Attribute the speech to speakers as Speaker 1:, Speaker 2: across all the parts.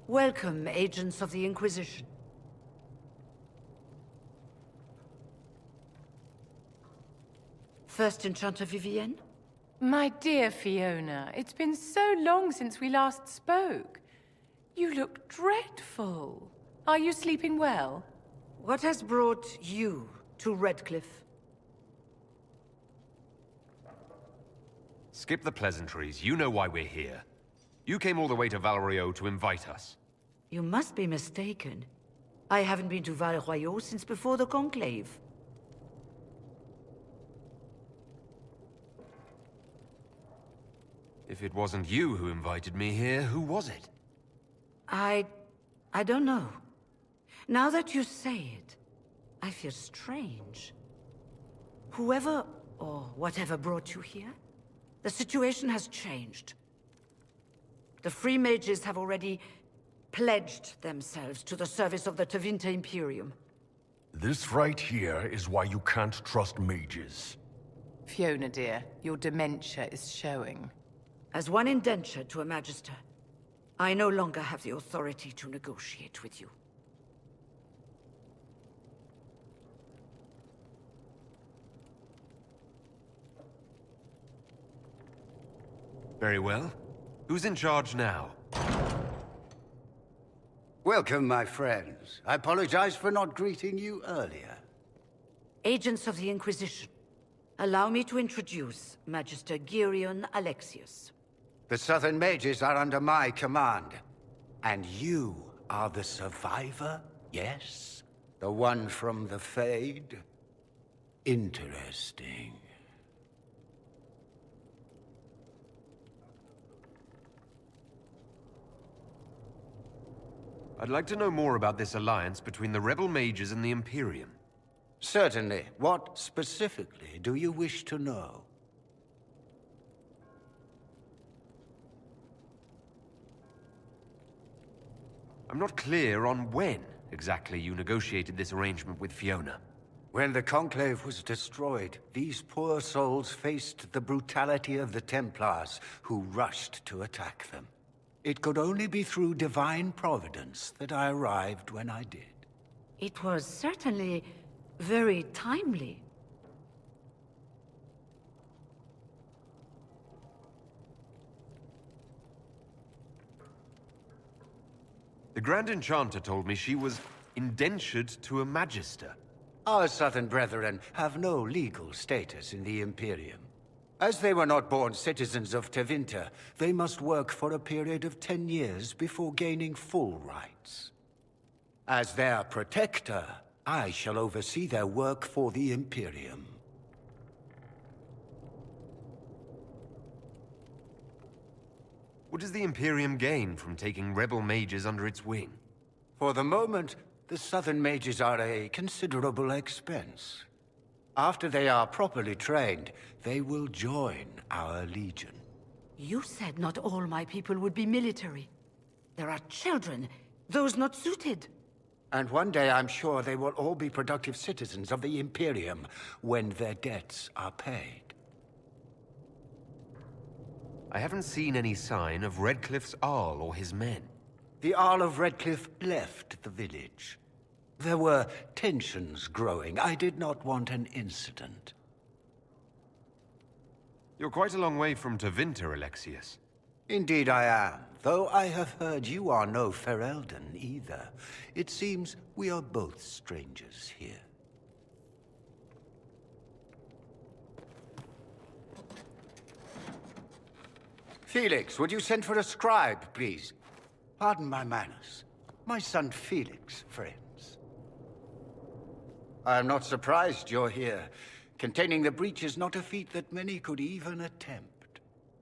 Speaker 1: Welcome, agents of the Inquisition. First Enchanter Vivienne?
Speaker 2: My dear Fiona, it's been so long since we last spoke. You look dreadful. Are you sleeping well?
Speaker 1: What has brought you to Redcliffe?
Speaker 3: Skip the pleasantries. You know why we're here. You came all the way to Val to invite us.
Speaker 1: You must be mistaken. I haven't been to Val Royeaux since before the Conclave.
Speaker 3: If it wasn't you who invited me here, who was it?
Speaker 1: I don't know. Now that you say it, I feel strange. Whoever or whatever brought you here, the situation has changed. The Free Mages have already pledged themselves to the service of the Tevinter Imperium.
Speaker 4: This right here is why you can't trust mages.
Speaker 2: Fiona, dear, your dementia is showing.
Speaker 1: As one indentured to a Magister, I no longer have the authority to negotiate with you.
Speaker 3: Very well. Who's in charge now?
Speaker 5: Welcome, my friends. I apologize for not greeting you earlier.
Speaker 1: Agents of the Inquisition, allow me to introduce Magister Girion Alexius.
Speaker 5: The Southern Mages are under my command. And you are the survivor, yes? The one from the Fade? Interesting.
Speaker 3: I'd like to know more about this alliance between the rebel mages and the Imperium.
Speaker 5: Certainly. What specifically do you wish to know?
Speaker 3: I'm not clear on when exactly you negotiated this arrangement with Fiona.
Speaker 5: When the Conclave was destroyed, these poor souls faced the brutality of the Templars, who rushed to attack them. It could only be through divine providence that I arrived when I did.
Speaker 1: It was certainly very timely.
Speaker 3: The Grand Enchanter told me she was indentured to a Magister.
Speaker 5: Our Southern brethren have no legal status in the Imperium. As they were not born citizens of Tevinter, they must work for a period of 10 years before gaining full rights. As their protector, I shall oversee their work for the Imperium.
Speaker 3: What does the Imperium gain from taking rebel mages under its wing?
Speaker 5: For the moment, the Southern Mages are a considerable expense. After they are properly trained, they will join our Legion.
Speaker 1: You said not all my people would be military. There are children, those not suited.
Speaker 5: And one day I'm sure they will all be productive citizens of the Imperium when their debts are paid.
Speaker 3: I haven't seen any sign of Redcliffe's Arl or his men.
Speaker 5: The Arl of Redcliffe left the village. There were tensions growing. I did not want an incident.
Speaker 3: You're quite a long way from Tevinter, Alexius.
Speaker 5: Indeed I am, though I have heard you are no Ferelden either. It seems we are both strangers here. Felix, would you send for a scribe, please? Pardon my manners. My son Felix, friends. I am not surprised you're here. Containing the breach is not a feat that many could even attempt.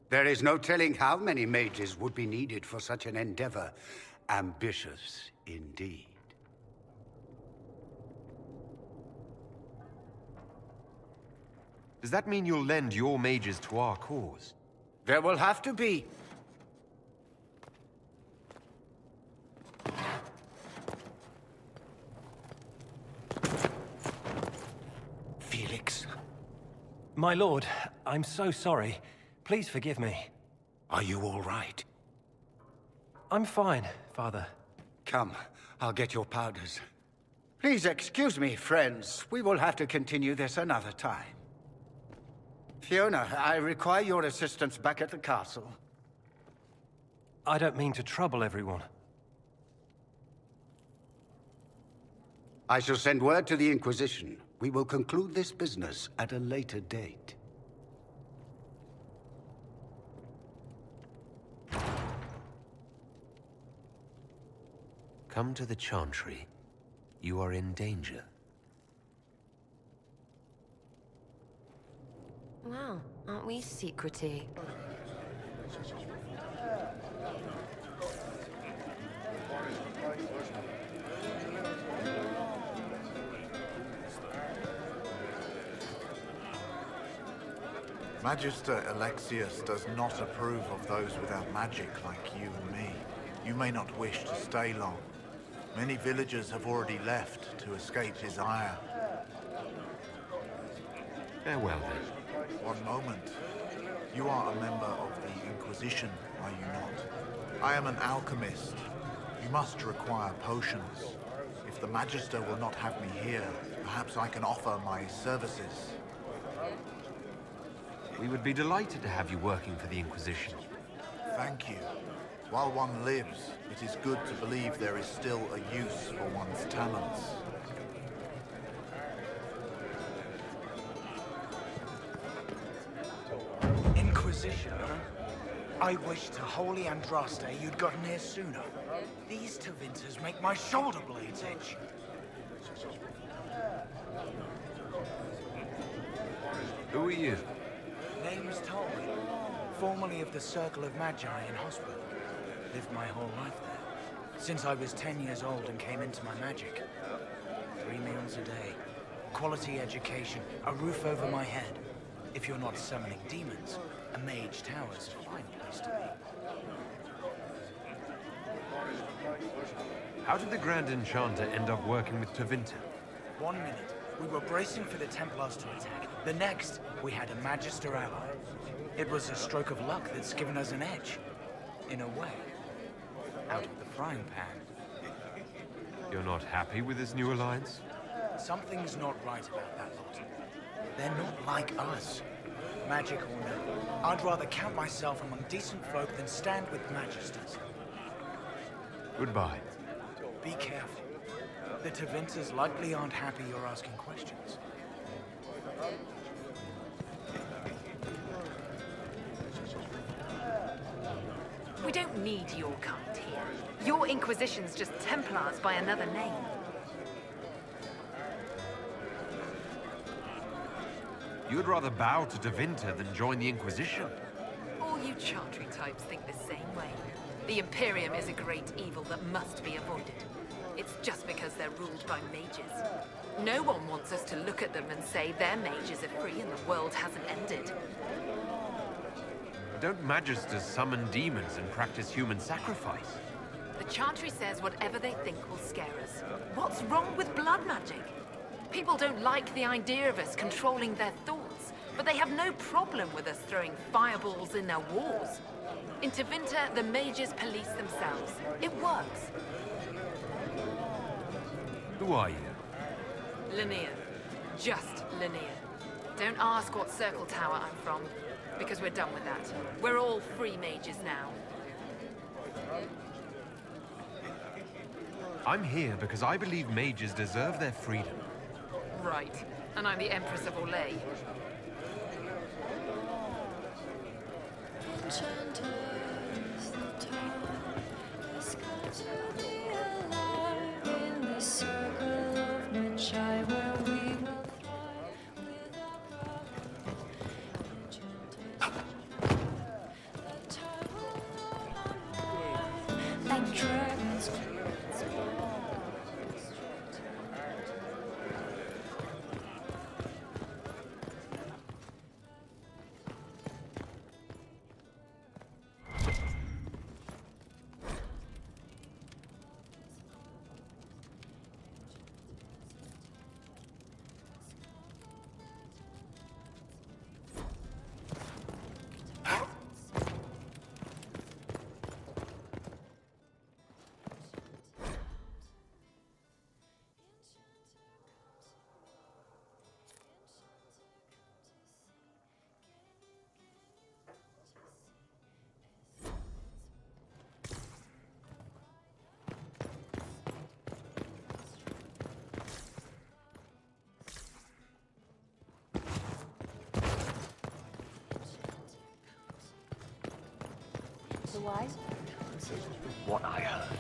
Speaker 5: There is no telling how many mages would be needed for such an endeavor. Ambitious, indeed.
Speaker 3: Does that mean you'll lend your mages to our cause?
Speaker 5: There will have to be. Felix.
Speaker 6: My lord, I'm so sorry. Please forgive me.
Speaker 5: Are you all right?
Speaker 6: I'm fine, Father.
Speaker 5: Come, I'll get your powders. Please excuse me, friends. We will have to continue this another time. Fiona, I require your assistance back at the castle.
Speaker 6: I don't mean to trouble everyone.
Speaker 5: I shall send word to the Inquisition. We will conclude this business at a later date.
Speaker 3: Come to the Chantry. You are in danger.
Speaker 7: Wow, aren't we secrety?
Speaker 8: Magister Alexius does not approve of those without magic like you and me. You may not wish to stay long. Many villagers have already left to escape his ire.
Speaker 3: Farewell, then.
Speaker 8: One moment. You are a member of the Inquisition, are you not? I am an alchemist. You must require potions. If the Magister will not have me here, perhaps I can offer my services.
Speaker 3: We would be delighted to have you working for the Inquisition.
Speaker 8: Thank you. While one lives, it is good to believe there is still a use for one's talents.
Speaker 9: Inquisition, huh? I wish to Holy Andraste you'd gotten here sooner. These Tevinters make my shoulder blades itch.
Speaker 3: Who are you?
Speaker 9: Name's Tolly, formerly of the Circle of Magi in hospital. Lived my whole life there, since I was 10 years old and came into my magic. 3 meals a day, quality education, a roof over my head. If you're not summoning demons, a mage tower's a fine place to be.
Speaker 3: How did the Grand Enchanter end up working with Tevinter?
Speaker 9: 1 minute, we were bracing for the Templars to attack. The next, we had a Magister ally. It was a stroke of luck that's given us an edge. In a way. Out of the frying pan.
Speaker 3: You're not happy with this new alliance?
Speaker 9: Something's not right about that lot. They're not like us. Magic or no, I'd rather count myself among decent folk than stand with Magisters.
Speaker 3: Goodbye.
Speaker 9: Be careful. The Tevinters likely aren't happy you're asking questions.
Speaker 2: We don't need your kind here. Your Inquisition's just Templars by another name.
Speaker 3: You'd rather bow to Tevinter than join the Inquisition?
Speaker 2: All you Chantry types think the same way. The Imperium is a great evil that must be avoided. It's just because they're ruled by mages. No one wants us to look at them and say their mages are free and the world hasn't ended.
Speaker 3: Don't Magisters summon demons and practice human sacrifice?
Speaker 2: The Chantry says whatever they think will scare us. What's wrong with blood magic? People don't like the idea of us controlling their thoughts, but they have no problem with us throwing fireballs in their wars. In Tevinter, the mages police themselves. It works.
Speaker 3: Who are you?
Speaker 2: Linnea. Just Linnea. Don't ask what Circle Tower I'm from, because we're done with that. We're all free mages now.
Speaker 3: I'm here because I believe mages deserve their freedom.
Speaker 2: Right. And I'm the Empress of Orlais.
Speaker 7: otherwise.
Speaker 6: What I heard.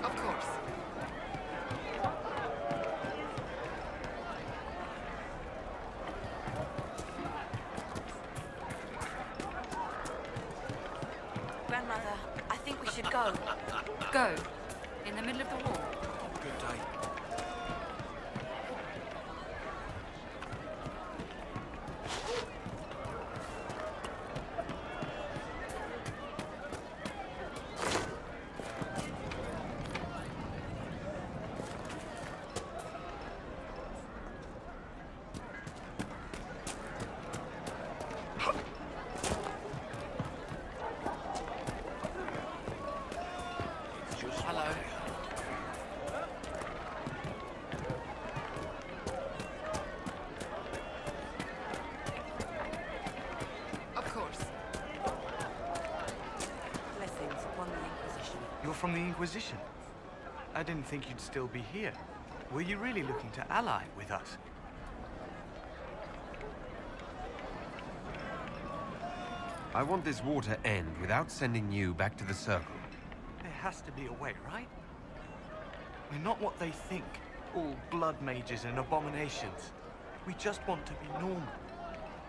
Speaker 2: Of course.
Speaker 1: Grandmother, I think we should go.
Speaker 10: Go? In the middle of the war?
Speaker 9: Good day. Hello.
Speaker 2: Of course.
Speaker 1: Blessings upon the Inquisition.
Speaker 11: You're from the Inquisition? I didn't think you'd still be here. Were you really looking to ally with us?
Speaker 3: I want this war to end without sending you back to the Circle.
Speaker 11: There has to be a way, right? We're not what they think, all blood mages and abominations. We just want to be normal,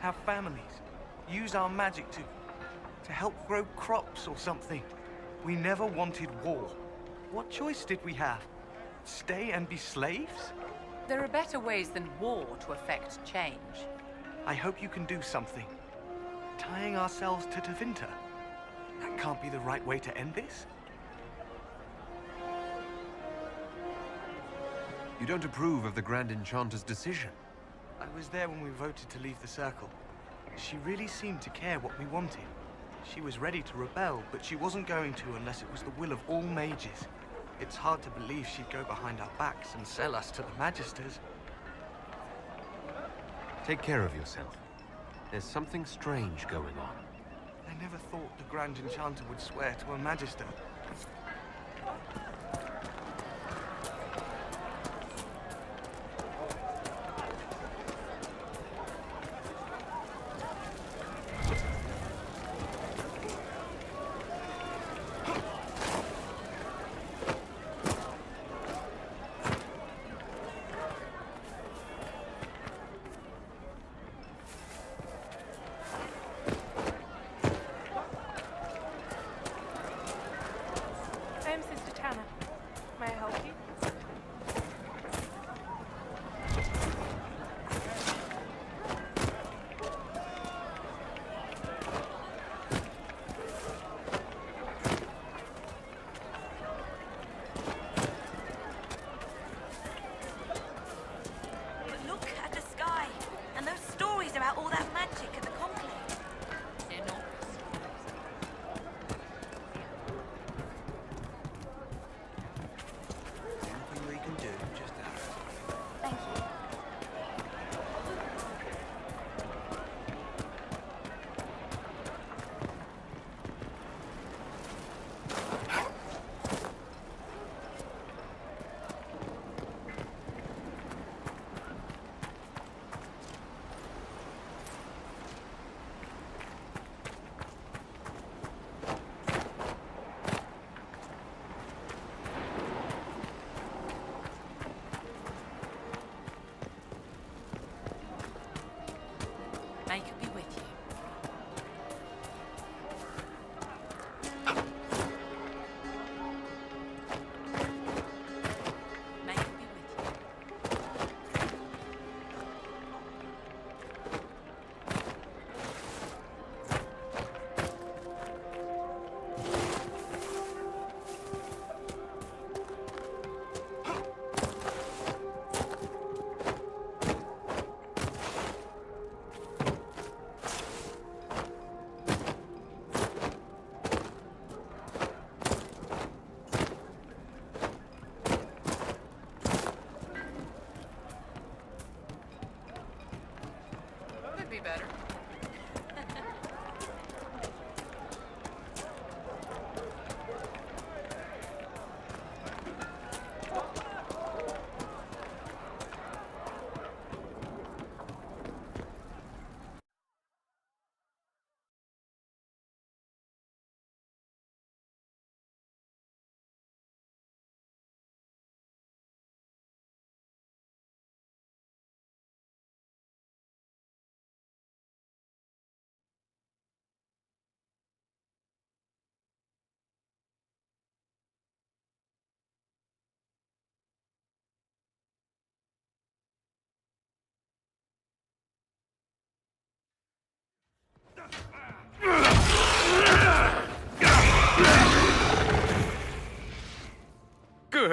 Speaker 11: have families, use our magic to help grow crops or something. We never wanted war. What choice did we have? Stay and be slaves?
Speaker 10: There are better ways than war to effect change.
Speaker 11: I hope you can do something. Tying ourselves to Tevinter. That can't be the right way to end this.
Speaker 3: You don't approve of the Grand Enchanter's decision?
Speaker 11: I was there when we voted to leave the Circle. She really seemed to care what we wanted. She was ready to rebel, but she wasn't going to unless it was the will of all mages. It's hard to believe she'd go behind our backs and sell us to the Magisters.
Speaker 3: Take care of yourself. There's something strange going on.
Speaker 11: I never thought the Grand Enchanter would swear to a Magister.
Speaker 10: Home, Sister Tanner.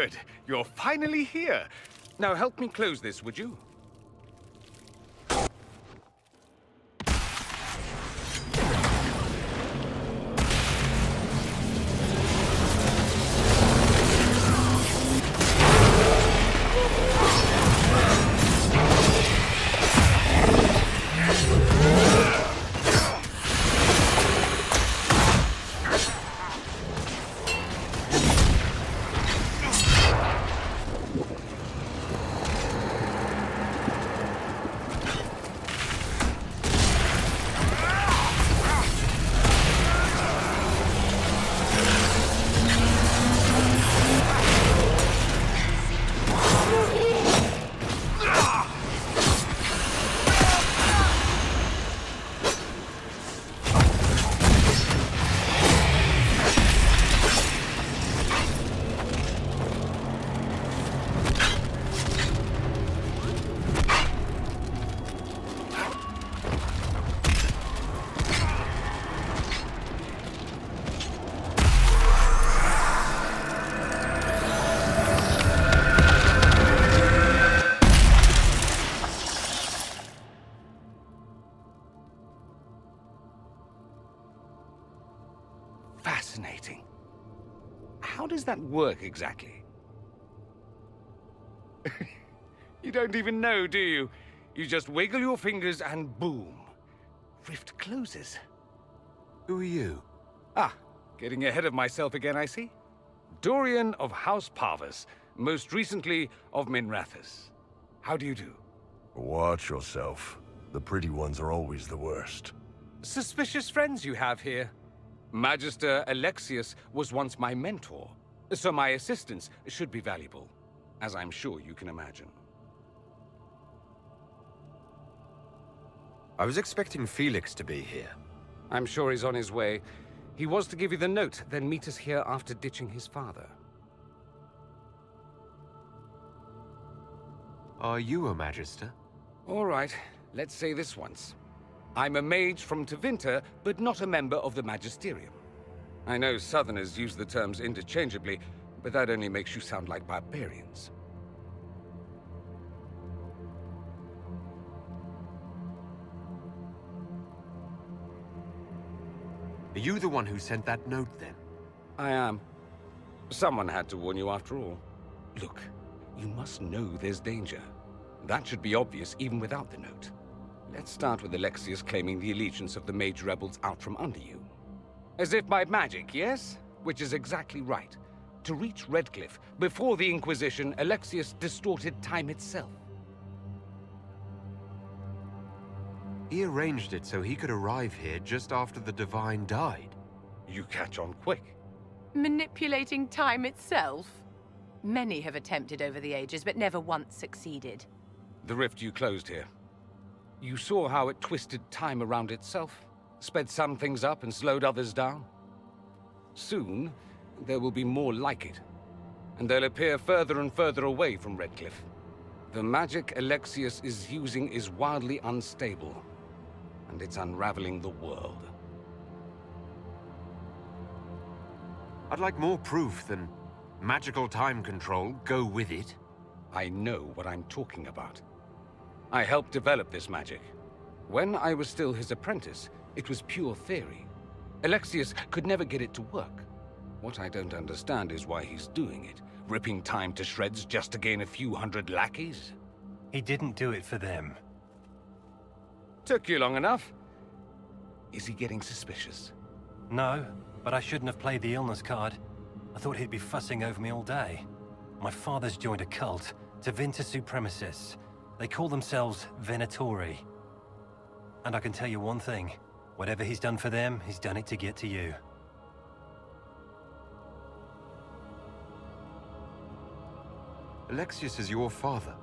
Speaker 12: Good. You're finally here. Now help me close this, would you? Fascinating. How does that work exactly? You don't even know, do you? You just wiggle your fingers and boom. Rift closes.
Speaker 3: Who are you?
Speaker 12: Ah, getting ahead of myself again, I see. Dorian of House Parvus, most recently of Minrathous. How do you do?
Speaker 4: Watch yourself. The pretty ones are always the worst.
Speaker 12: Suspicious friends you have here. Magister Alexius was once my mentor, so my assistance should be valuable, as I'm sure you can imagine.
Speaker 3: I was expecting Felix to be here.
Speaker 12: I'm sure he's on his way. He was to give you the note, then meet us here after ditching his father.
Speaker 3: Are you a Magister?
Speaker 12: All right, let's say this once. I'm a mage from Tevinter, but not a member of the Magisterium. I know Southerners use the terms interchangeably, but that only makes you sound like barbarians.
Speaker 3: Are you the one who sent that note, then?
Speaker 12: I am. Someone had to warn you after all. Look, you must know there's danger. That should be obvious even without the note. Let's start with Alexius claiming the allegiance of the mage rebels out from under you. As if by magic, yes? Which is exactly right. To reach Redcliffe, before the Inquisition, Alexius distorted time itself.
Speaker 3: He arranged it so he could arrive here just after the Divine died.
Speaker 12: You catch on quick.
Speaker 10: Manipulating time itself? Many have attempted over the ages, but never once succeeded.
Speaker 12: The rift you closed here. You saw how it twisted time around itself, sped some things up and slowed others down. Soon, there will be more like it, and they'll appear further and further away from Redcliffe. The magic Alexius is using is wildly unstable, and it's unraveling the world.
Speaker 3: I'd like more proof than magical time control. Go with it.
Speaker 12: I know what I'm talking about. I helped develop this magic. When I was still his apprentice, it was pure theory. Alexius could never get it to work. What I don't understand is why he's doing it, ripping time to shreds just to gain a few hundred lackeys.
Speaker 6: He didn't do it for them.
Speaker 12: Took you long enough. Is he getting suspicious?
Speaker 6: No, but I shouldn't have played the illness card. I thought he'd be fussing over me all day. My father's joined a cult, Tevinter Supremacists. They call themselves Venatori. And I can tell you one thing. Whatever he's done for them, he's done it to get to you.
Speaker 3: Alexius is your father.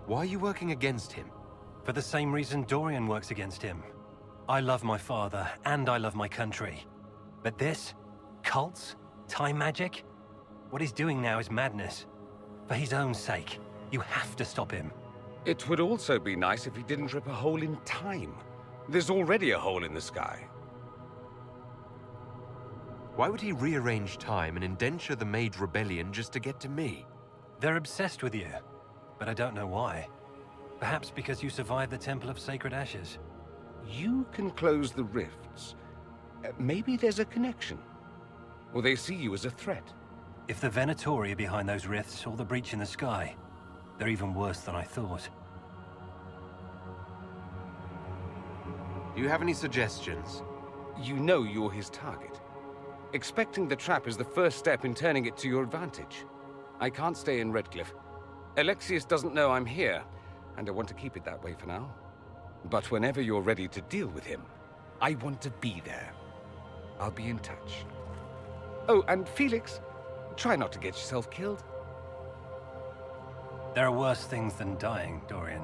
Speaker 3: Why are you working against him?
Speaker 6: For the same reason Dorian works against him. I love my father, and I love my country. But this? Cults? Time magic? What he's doing now is madness. For his own sake, you have to stop him.
Speaker 12: It would also be nice if he didn't rip a hole in time. There's already a hole in the sky.
Speaker 3: Why would he rearrange time and indenture the Mage Rebellion just to get to me?
Speaker 6: They're obsessed with you, but I don't know why. Perhaps because you survived the Temple of Sacred Ashes.
Speaker 12: You can close the rifts. Maybe there's a connection. Or they see you as a threat.
Speaker 6: If the Venatori are behind those rifts or the breach in the sky, they're even worse than I thought.
Speaker 3: Do you have any suggestions?
Speaker 12: You know you're his target. Expecting the trap is the first step in turning it to your advantage. I can't stay in Redcliffe. Alexius doesn't know I'm here, and I want to keep it that way for now. But whenever you're ready to deal with him, I want to be there. I'll be in touch. Oh, and Felix, try not to get yourself killed.
Speaker 6: There are worse things than dying, Dorian.